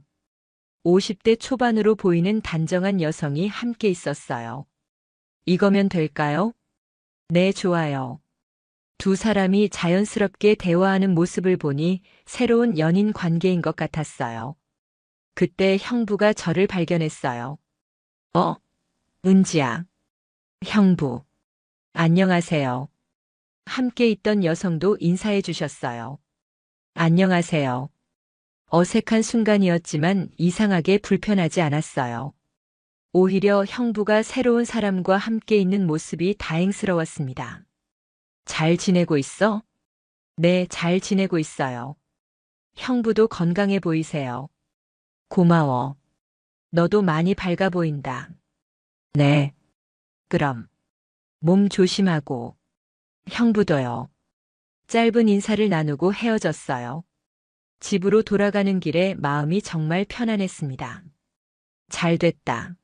50대 초반으로 보이는 단정한 여성이 함께 있었어요. 이거면 될까요? 네, 좋아요. 두 사람이 자연스럽게 대화하는 모습을 보니 새로운 연인 관계인 것 같았어요. 그때 형부가 저를 발견했어요. 은지야. 형부. 안녕하세요. 함께 있던 여성도 인사해 주셨어요. 안녕하세요. 어색한 순간이었지만 이상하게 불편하지 않았어요. 오히려 형부가 새로운 사람과 함께 있는 모습이 다행스러웠습니다. 잘 지내고 있어? 네, 잘 지내고 있어요. 형부도 건강해 보이세요. 고마워. 너도 많이 밝아 보인다. 네. 그럼. 몸 조심하고. 형부도요. 짧은 인사를 나누고 헤어졌어요. 집으로 돌아가는 길에 마음이 정말 편안했습니다. 잘 됐다.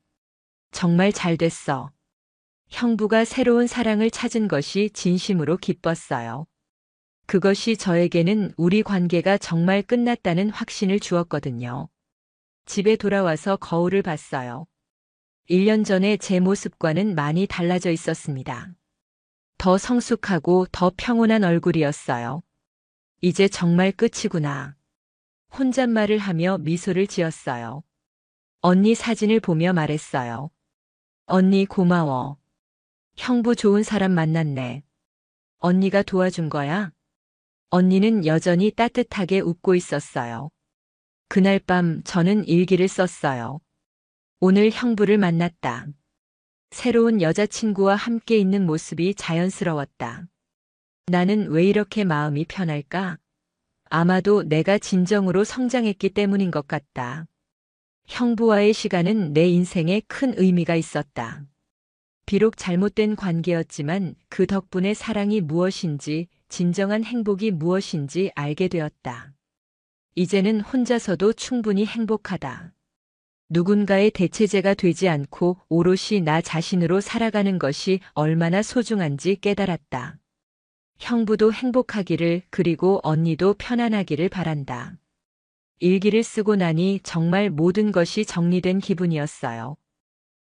정말 잘 됐어. 형부가 새로운 사랑을 찾은 것이 진심으로 기뻤어요. 그것이 저에게는 우리 관계가 정말 끝났다는 확신을 주었거든요. 집에 돌아와서 거울을 봤어요. 1년 전에 제 모습과는 많이 달라져 있었습니다. 더 성숙하고 더 평온한 얼굴이었어요. 이제 정말 끝이구나. 혼잣말을 하며 미소를 지었어요. 언니 사진을 보며 말했어요. 언니 고마워. 형부 좋은 사람 만났네. 언니가 도와준 거야? 언니는 여전히 따뜻하게 웃고 있었어요. 그날 밤 저는 일기를 썼어요. 오늘 형부를 만났다. 새로운 여자친구와 함께 있는 모습이 자연스러웠다. 나는 왜 이렇게 마음이 편할까? 아마도 내가 진정으로 성장했기 때문인 것 같다. 형부와의 시간은 내 인생에 큰 의미가 있었다. 비록 잘못된 관계였지만 그 덕분에 사랑이 무엇인지, 진정한 행복이 무엇인지 알게 되었다. 이제는 혼자서도 충분히 행복하다. 누군가의 대체제가 되지 않고 오롯이 나 자신으로 살아가는 것이 얼마나 소중한지 깨달았다. 형부도 행복하기를, 그리고 언니도 편안하기를 바란다. 일기를 쓰고 나니 정말 모든 것이 정리된 기분이었어요.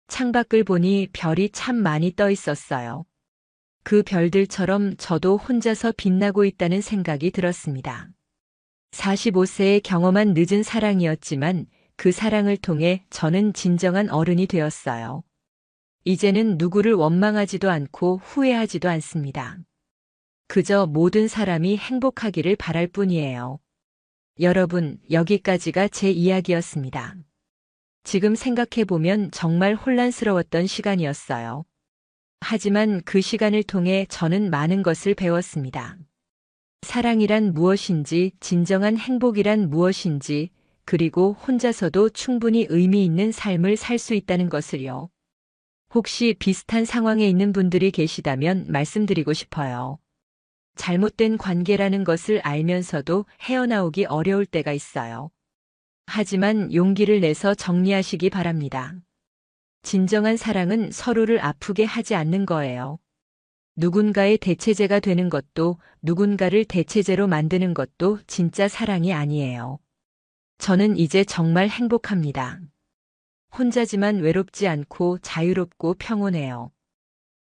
창밖을 보니 별이 참 많이 떠 있었어요. 그 별들처럼 저도 혼자서 빛나고 있다는 생각이 들었습니다. 45세에 경험한 늦은 사랑이었지만 그 사랑을 통해 저는 진정한 어른이 되었어요. 이제는 누구를 원망하지도 않고 후회하지도 않습니다. 그저 모든 사람이 행복하기를 바랄 뿐이에요. 여러분, 여기까지가 제 이야기였습니다. 지금 생각해보면 정말 혼란스러웠던 시간이었어요. 하지만 그 시간을 통해 저는 많은 것을 배웠습니다. 사랑이란 무엇인지, 진정한 행복이란 무엇인지, 그리고 혼자서도 충분히 의미 있는 삶을 살 수 있다는 것을요. 혹시 비슷한 상황에 있는 분들이 계시다면 말씀드리고 싶어요. 잘못된 관계라는 것을 알면서도 헤어나오기 어려울 때가 있어요. 하지만 용기를 내서 정리하시기 바랍니다. 진정한 사랑은 서로를 아프게 하지 않는 거예요. 누군가의 대체제가 되는 것도, 누군가를 대체제로 만드는 것도 진짜 사랑이 아니에요. 저는 이제 정말 행복합니다. 혼자지만 외롭지 않고 자유롭고 평온해요.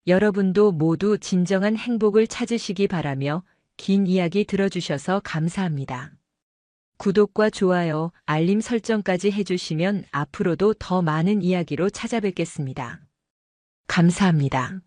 여러분도 모두 진정한 행복을 찾으시기 바라며 긴 이야기 들어주셔서 감사합니다. 구독과 좋아요, 알림 설정까지 해주시면 앞으로도 더 많은 이야기로 찾아뵙겠습니다. 감사합니다.